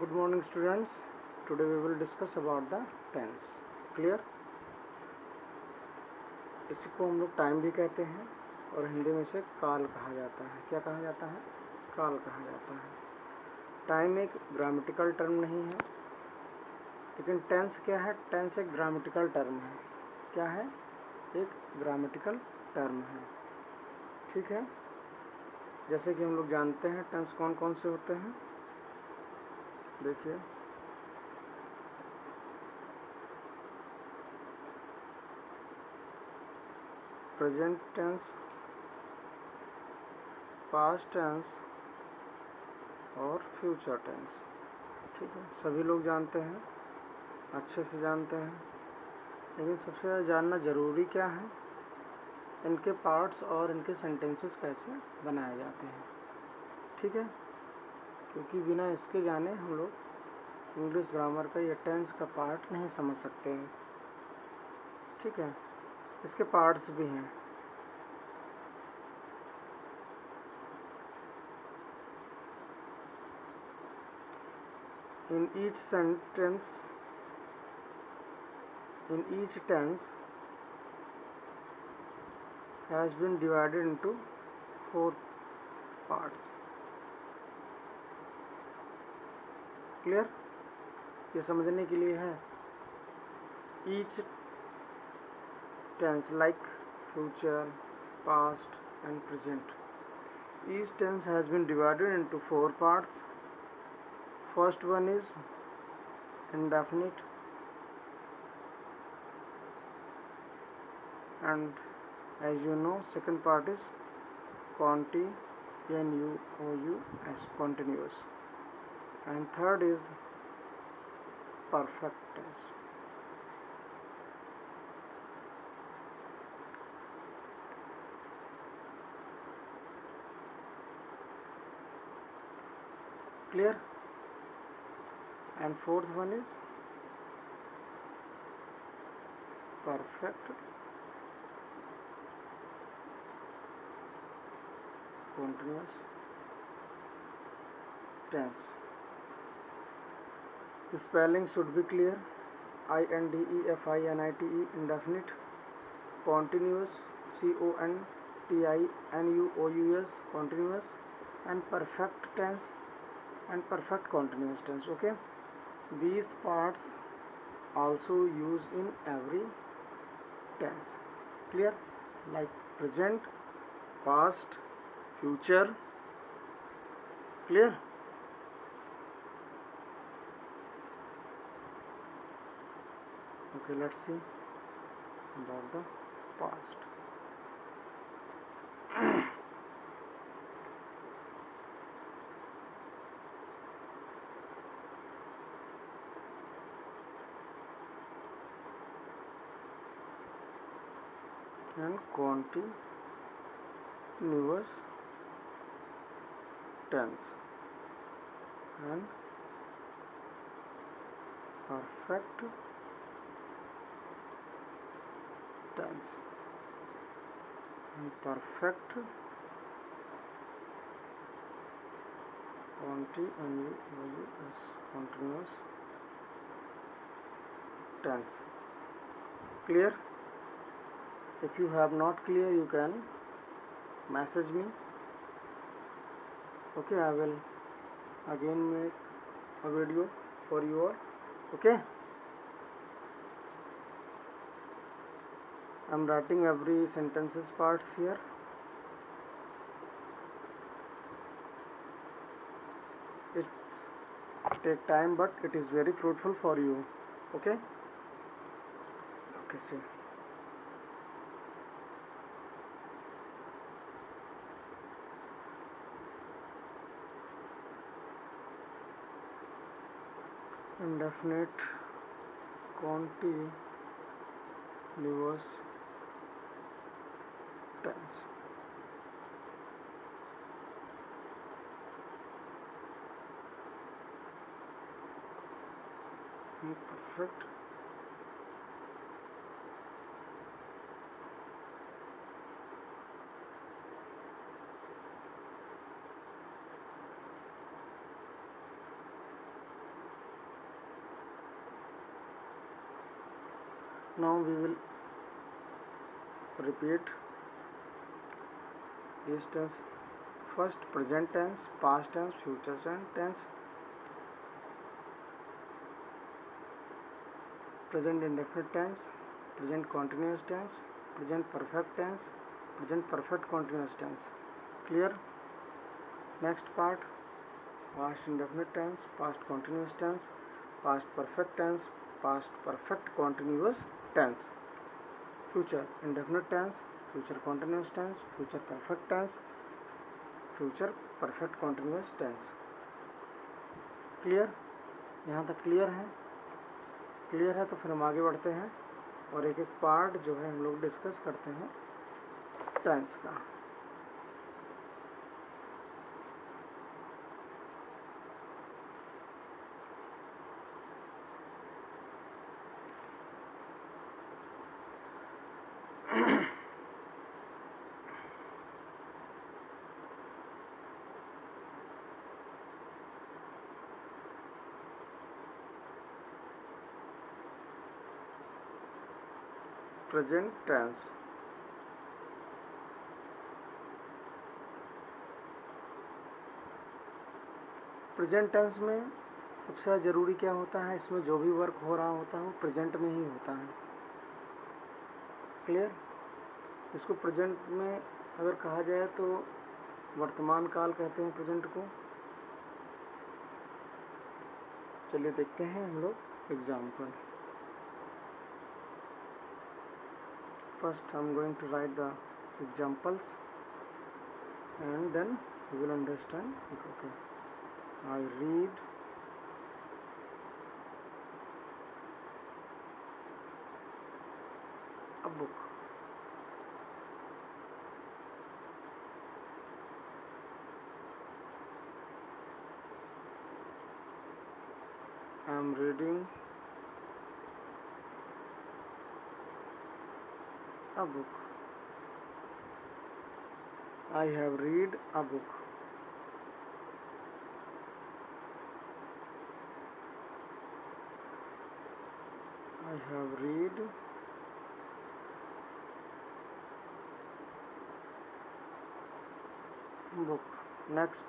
Good morning students. Today we will discuss about the tense. Clear? इसी को हम लोग टाइम भी कहते हैं और हिंदी में से काल कहा जाता है. क्या कहा जाता है? काल कहा जाता है. टाइम एक ग्रामेटिकल टर्म नहीं है, लेकिन टेंस क्या है? टेंस एक ग्रामेटिकल टर्म है. क्या है? एक ग्रामेटिकल टर्म है. ठीक है. जैसे कि हम लोग जानते हैं टेंस कौन कौन से होते हैं. देखिए, प्रेजेंट टेंस, पास्ट टेंस और फ्यूचर टेंस. ठीक है, सभी लोग जानते हैं, अच्छे से जानते हैं. लेकिन सबसे ज़्यादा जानना ज़रूरी क्या है? इनके पार्ट्स और इनके सेंटेंसेस कैसे बनाए जाते हैं. ठीक है, क्योंकि बिना इसके जाने हम लोग इंग्लिश ग्रामर का या टेंस का पार्ट नहीं समझ सकते हैं. ठीक है, इसके पार्ट्स भी हैं. In each sentence, in each tense has been divided into 4 parts. Clear? ये समझने के लिए है. Each tense like future, past and present. Each tense has been divided into 4 parts. First one is indefinite, and as you know, second part is continuous, continuous, and third is perfect tense. Clear? And fourth one is perfect continuous tense. The spelling should be clear. indefinite, indefinite. Continuous, continuous, continuous. And perfect tense and perfect continuous tense. Okay, these parts also used in every tense. Clear? Like present, past, future. Clear? Okay, let's see about the past. And continuous tense and perfect tense and perfect continuous tense. Clear? If you have not clear, you can message me. Okay, I will again make a video for you all. Okay, I'm writing every sentences parts here. It's take time, but it is very fruitful for you. Okay, see. Indefinite continuous tense. Perfect Now we will repeat these tense. First, present tense, past tense, future tense, present indefinite tense, present continuous tense, present perfect tense, present perfect continuous tense. Clear? Next part, past indefinite tense, past continuous tense, past perfect tense, past perfect continuous tense, future indefinite tense, future continuous tense, future perfect tense, future perfect continuous tense. Clear? यहाँ तक clear है? Clear है तो फिर हम आगे बढ़ते हैं और एक एक पार्ट जो है हम लोग डिस्कस करते हैं टेंस का. Present tense. प्रेजेंट टेंस में सबसे ज़्यादा ज़रूरी क्या होता है? इसमें जो भी वर्क हो रहा होता है वो प्रेजेंट में ही होता है. क्लियर? इसको प्रेजेंट में अगर कहा जाए तो वर्तमान काल कहते हैं प्रेजेंट को. चलिए देखते हैं हम लोग example. First I am going to write the examples and then you will understand. Okay, I read a book. I am reading a book. I have read a book. I have read book. Next,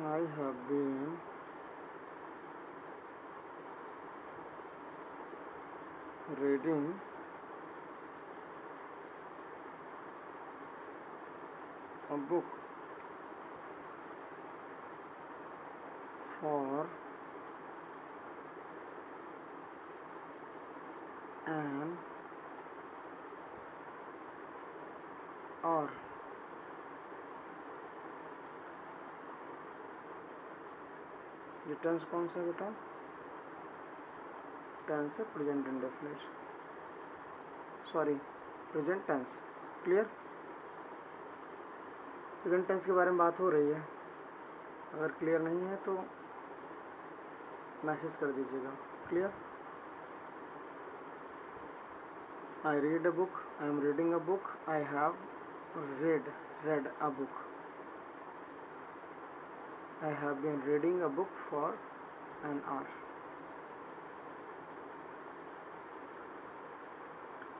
I have been reading a book for an hour. ये tense कौन सा है बेटा? Tense है present indefinite. Sorry, present tense. Clear? Present tense के बारे में बात हो रही है. अगर क्लियर नहीं है तो मैसेज कर दीजिएगा. Clear? I read a book. I am reading a book. I have read a book. I have been reading a book for an hour.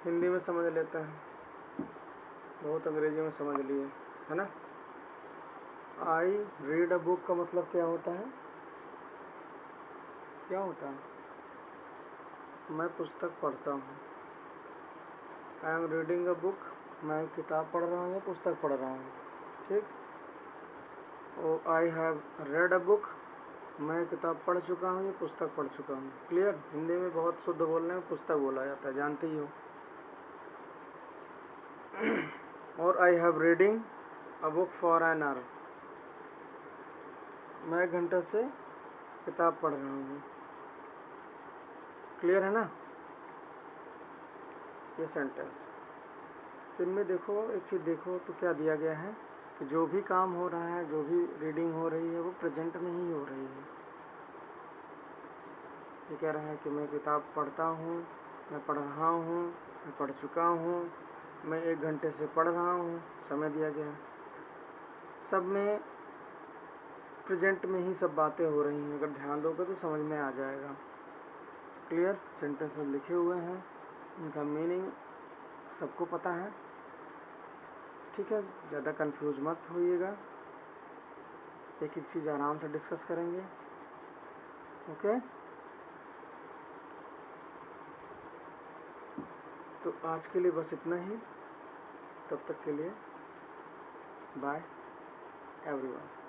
Hindi में समझ लेते हैं, बहुत अंग्रेजी में समझ लिए, है ना. आई रीड अ बुक का मतलब क्या होता है? क्या होता है? मैं पुस्तक पढ़ता हूँ. I am reading a book, मैं किताब पढ़ रहा हूँ या पुस्तक पढ़ रहा हूँ. ठीक. और I have read a book, मैं किताब पढ़ चुका हूँ या पुस्तक पढ़ चुका हूँ. क्लियर? हिंदी में बहुत शुद्ध बोलने में पुस्तक बोला जाता है, जानते ही हो. और I have reading a book for an hour, मैं 1 घंटे से किताब पढ़ रहा हूँ. क्लियर है ना? ये सेंटेंस. इनमें देखो एक चीज़ देखो तो क्या दिया गया है कि जो भी काम हो रहा है, जो भी रीडिंग हो रही है वो प्रेजेंट में ही हो रही है. ये कह रहा है कि मैं किताब पढ़ता हूँ, मैं पढ़ रहा हूँ, मैं पढ़ चुका हूँ, मैं 1 घंटे से पढ़ रहा हूँ. समय दिया गया. सब में प्रेजेंट में ही सब बातें हो रही हैं, अगर ध्यान दोगे तो समझ में आ जाएगा। क्लियर? सेंटेंस में लिखे हुए हैं, इनका मीनिंग सबको पता है, ठीक है। ज़्यादा कंफ्यूज मत होइएगा, एक एक चीज़ आराम से डिस्कस करेंगे। ओके, तो आज के लिए बस इतना ही। तब तक के लिए बाय एवरीवन।